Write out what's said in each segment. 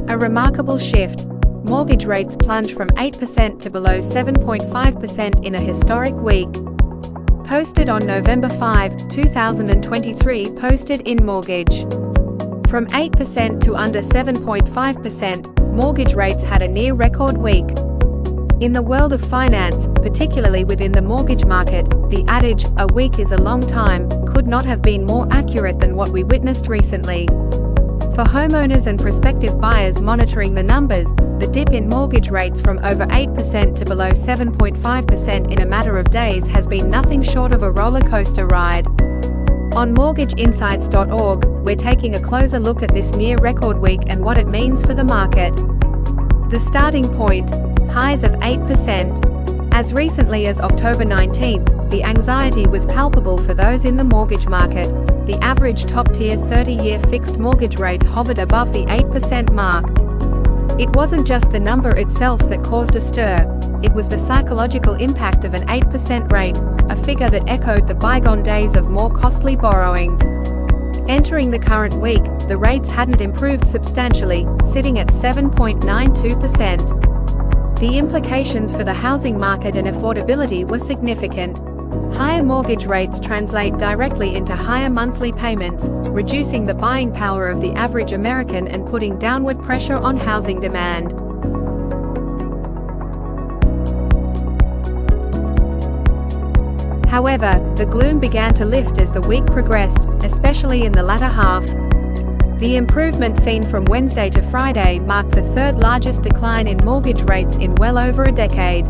A remarkable shift. Mortgage rates plunge from 8% to below 7.5% in a historic week. Posted on November 5, 2023. Posted in Mortgage. From 8% to under 7.5%, mortgage rates had a near record week. In the world of finance, particularly within the mortgage market, the adage, "a week is a long time," could not have been more accurate than what we witnessed recently. For homeowners and prospective buyers monitoring the numbers, the dip in mortgage rates from over 8% to below 7.5% in a matter of days has been nothing short of a roller coaster ride. On mortgageinsights.org, we're taking a closer look at this near record week and what it means for the market. The starting point: highs of 8%. As recently as October 19, the anxiety was palpable for those in the mortgage market. The average top-tier 30-year fixed mortgage rate hovered above the 8% mark. It wasn't just the number itself that caused a stir, it was the psychological impact of an 8% rate, a figure that echoed the bygone days of more costly borrowing. Entering the current week, the rates hadn't improved substantially, sitting at 7.92%. The implications for the housing market and affordability were significant. Higher mortgage rates translate directly into higher monthly payments, reducing the buying power of the average American and putting downward pressure on housing demand. However, the gloom began to lift as the week progressed, especially in the latter half. The improvement seen from Wednesday to Friday marked the third largest decline in mortgage rates in well over a decade.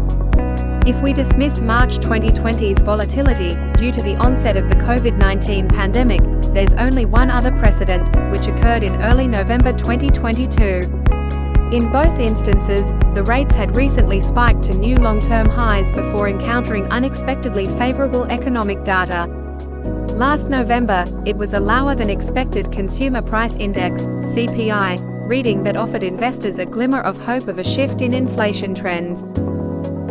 If we dismiss March 2020's volatility, due to the onset of the COVID-19 pandemic, there's only one other precedent, which occurred in early November 2022. In both instances, the rates had recently spiked to new long-term highs before encountering unexpectedly favorable economic data. Last November, it was a lower-than-expected Consumer Price Index (CPI) reading that offered investors a glimmer of hope of a shift in inflation trends.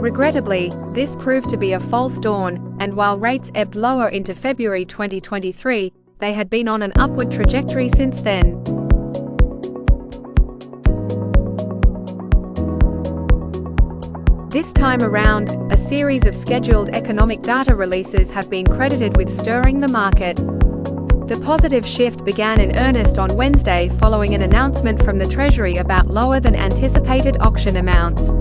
Regrettably, this proved to be a false dawn, and while rates ebbed lower into February 2023, they had been on an upward trajectory since then. This time around, a series of scheduled economic data releases have been credited with stirring the market. The positive shift began in earnest on Wednesday following an announcement from the Treasury about lower-than-anticipated auction amounts.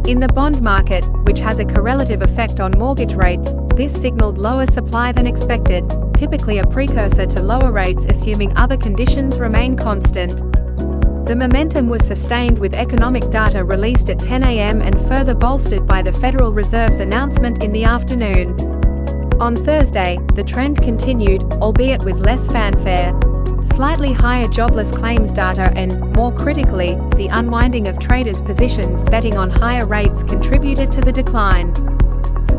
In the bond market, which has a correlative effect on mortgage rates, this signaled lower supply than expected, typically a precursor to lower rates assuming other conditions remain constant. The momentum was sustained with economic data released at 10 a.m. and further bolstered by the Federal Reserve's announcement in the afternoon. On Thursday, the trend continued, albeit with less fanfare. Slightly higher jobless claims data and, more critically, the unwinding of traders' positions betting on higher rates contributed to the decline.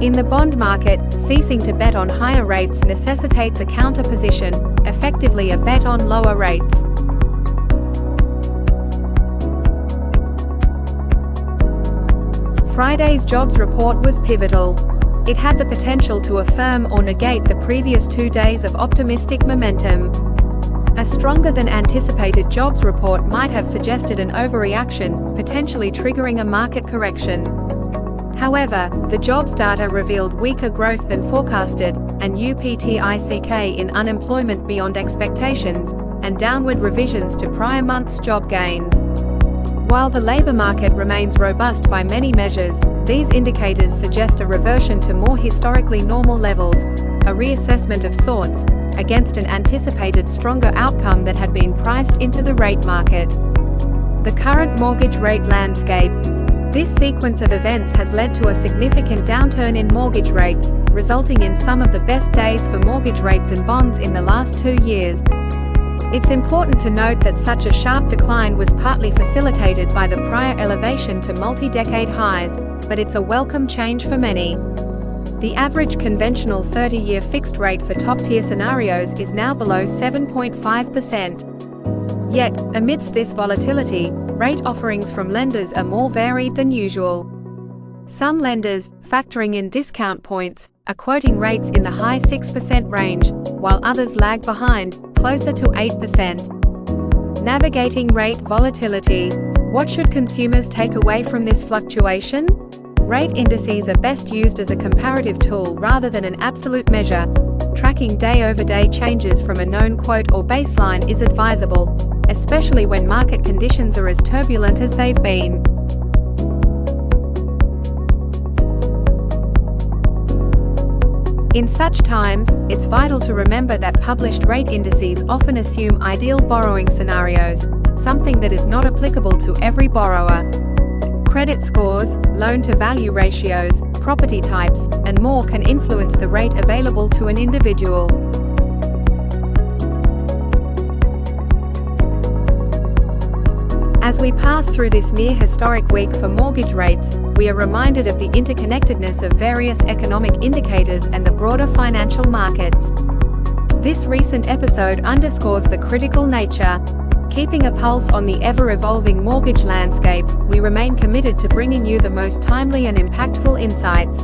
In the bond market, ceasing to bet on higher rates necessitates a counter-position, effectively a bet on lower rates. Friday's jobs report was pivotal. It had the potential to affirm or negate the previous 2 days of optimistic momentum. A stronger-than-anticipated jobs report might have suggested an overreaction, potentially triggering a market correction. However, the jobs data revealed weaker growth than forecasted, and uptick in unemployment beyond expectations, and downward revisions to prior months' job gains. While the labor market remains robust by many measures, these indicators suggest a reversion to more historically normal levels, a reassessment of sorts, against an anticipated stronger outcome that had been priced into the rate market. The current mortgage rate landscape. This sequence of events has led to a significant downturn in mortgage rates, resulting in some of the best days for mortgage rates and bonds in the last 2 years. It's important to note that such a sharp decline was partly facilitated by the prior elevation to multi-decade highs, but it's a welcome change for many. The average conventional 30-year fixed rate for top-tier scenarios is now below 7.5%. Yet, amidst this volatility, rate offerings from lenders are more varied than usual. Some lenders, factoring in discount points, are quoting rates in the high 6% range, while others lag behind, closer to 8%. Navigating rate volatility. What should consumers take away from this fluctuation? Rate indices are best used as a comparative tool rather than an absolute measure. Tracking day-over-day changes from a known quote or baseline is advisable, especially when market conditions are as turbulent as they've been. In such times, it's vital to remember that published rate indices often assume ideal borrowing scenarios, something that is not applicable to every borrower. Credit scores, loan-to-value ratios, property types, and more can influence the rate available to an individual. As we pass through this near-historic week for mortgage rates, we are reminded of the interconnectedness of various economic indicators and the broader financial markets. This recent episode underscores the critical nature. Keeping a pulse on the ever-evolving mortgage landscape, we remain committed to bringing you the most timely and impactful insights.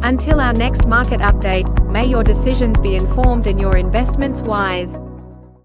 Until our next market update, may your decisions be informed and your investments wise.